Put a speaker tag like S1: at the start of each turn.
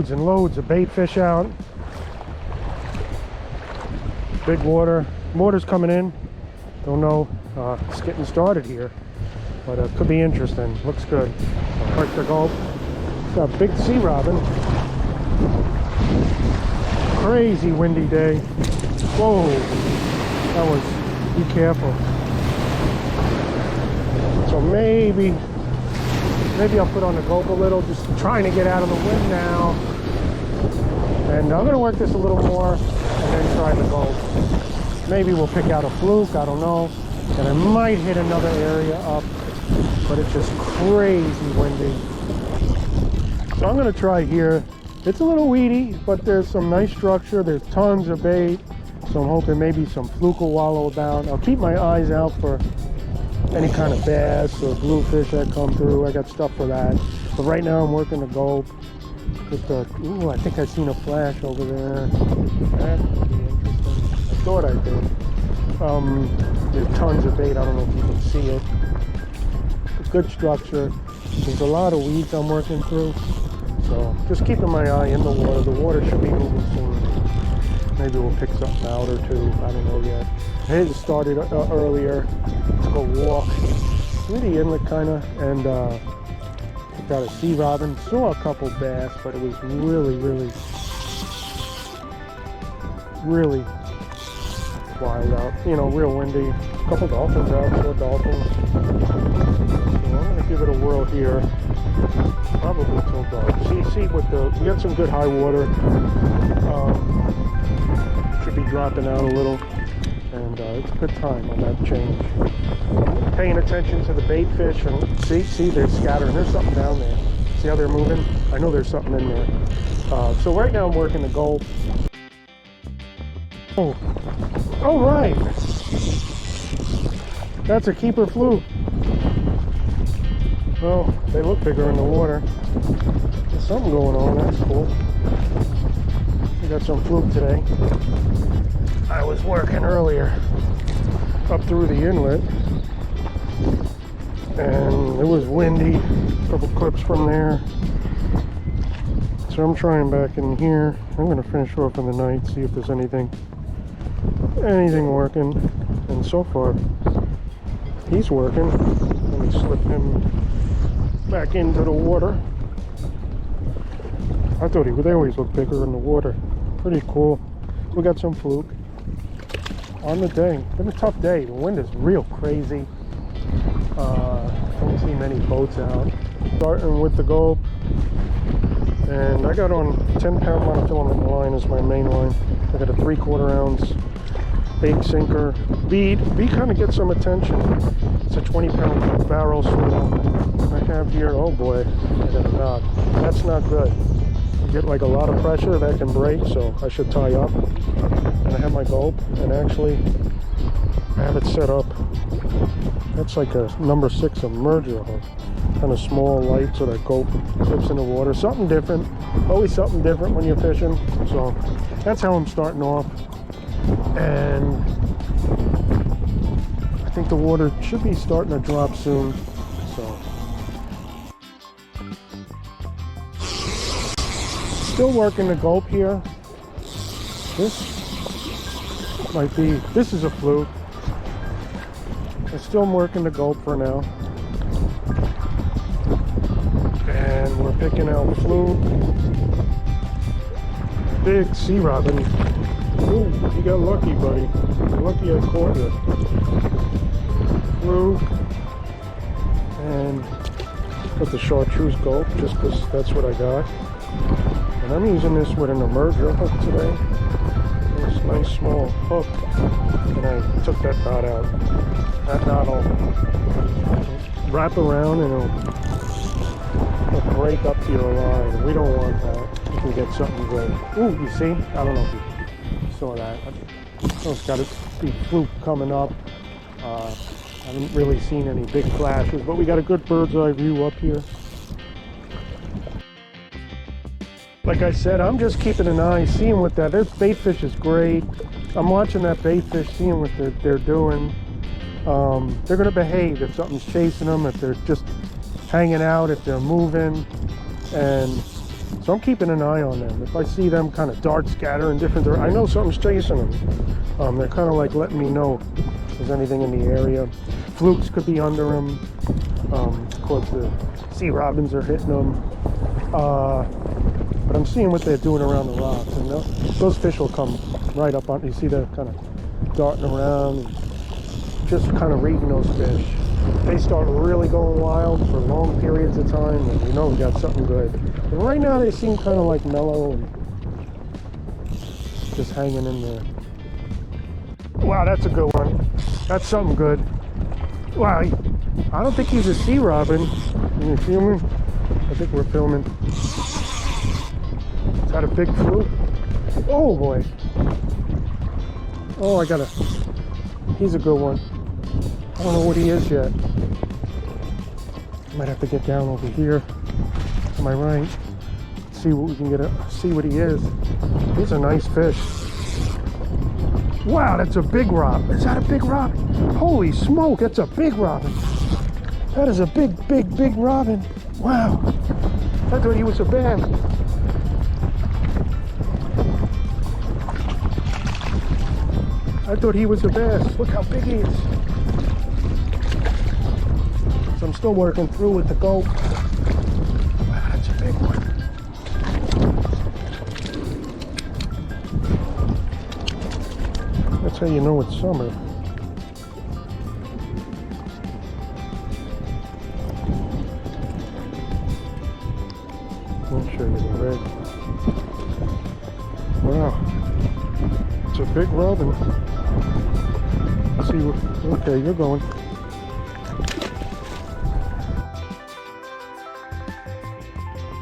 S1: loads and loads of bait fish out. Big water. Water's coming in. Don't know. It's getting started here, but it could be interesting. Looks good. I'll park the Gulp. Got a big sea robin. Crazy windy day. Whoa, that was, be careful. So maybe I'll put on the Gulp a little, just trying to get out of the wind now. And I'm gonna work this a little more and then try the Gulp. Maybe we'll pick out a Fluke, I don't know. And I might hit another area up, but it's just crazy windy. So I'm gonna try here. It's a little weedy, but there's some nice structure. There's tons of bait. So I'm hoping maybe some Fluke will wallow about. I'll keep my eyes out for any kind of bass or bluefish that come through. I got stuff for that. But right now I'm working the Gulp. With the, ooh, I think I seen a flash over there. That could be interesting. I thought I did. There's tons of bait. I don't know if you can see it. It's good structure. There's a lot of weeds I'm working through. So just keeping my eye in the water. The water should be moving soon. Maybe we'll pick something out or two. I don't know yet. I had started earlier. Took a walk through the inlet kind of, and picked out a sea robin. Saw a couple bass, but it was really wild out. You know, real windy. A couple dolphins out. Saw dolphins. So I'm gonna give it a whirl here. Probably till dark. See what we got some good high water. Should be dropping out a little, and it's a good time on that change. Paying attention to the bait fish, and see they're scattering. There's something down there. See how they're moving? I know there's something in there. So right now I'm working the Gulp. Oh, all right. That's a keeper Fluke. Well, they look bigger in the water. There's something going on, that's cool. We got some Fluke today. I was working earlier up through the inlet, and it was windy. A couple clips from there. So I'm trying back in here. I'm gonna finish off in the night, see if there's anything working. And so far, he's working. Let me slip him back into the water. I thought they always look bigger in the water. Pretty cool. We got some Fluke on the day. It's been a tough day. The wind is real crazy. Don't see many boats out. Starting with the Gulp, and I got on 10-pound monofilament line as my main line. I got a 3/4 ounce big sinker. Bead kind of gets some attention. It's a 20-pound barrel swirl. I have here, oh boy, I got a knot. That's not good. You get like a lot of pressure, that can break, so I should tie up. And I have my Gulp, and actually I have it set up. That's like a number 6 emerger hook. Kind of small, light, so that Gulp clips in the water. Something different. Always something different when you're fishing. So that's how I'm starting off. And I think the water should be starting to drop soon. So still working the Gulp here. This is a Fluke. I'm still working the Gulp for now. And we're picking out Fluke. Big sea robin. Ooh, you got lucky, buddy. You're lucky I caught you. Fluke. And got the chartreuse Gulp, just because that's what I got. And I'm using this with an emerger hook today. This nice small hook. And I took that knot out. That knot will wrap around and it'll break up to your line. We don't want that. You can get something good. Ooh, you see? I don't know if you saw that. It's got a big Fluke coming up. I haven't really seen any big flashes, but we got a good bird's eye view up here. Like I said, I'm just keeping an eye, seeing what that. This bait fish is great. I'm watching that bait fish, seeing what they're doing. They're going to behave if something's chasing them, if they're just hanging out, if they're moving. And So I'm keeping an eye on them. If I see them kind of dart scatter in different directions, I know something's chasing them. They're kind of like letting me know if there's anything in the area. Flukes could be under them. Of course, the sea robins are hitting them. But I'm seeing what they're doing around the rocks, and those fish will come right up on. You see they're kind of darting around, and just kind of reading those fish. They start really going wild for long periods of time, and you know we got something good. But right now they seem kind of like mellow and just hanging in there. Wow, that's a good one. That's something good. Wow, I don't think he's a sea robin. Are you filming? I think we're filming. Is that a big fluke? Oh boy. Oh, he's a good one. I don't know what he is yet. Might have to get down over here to my right. See what we can see what he is. He's a nice fish. Wow, that's a big robin. Is that a big robin? Holy smoke, that's a big robin. That is a big robin. Wow. I thought he was a bass. I thought he was a bass. Look how big he is. So I'm still working through with the Gulp. Wow, that's a big one. That's how you know it's summer. I'll show you the red. Wow. It's a big robin. Let's see, okay, you're going.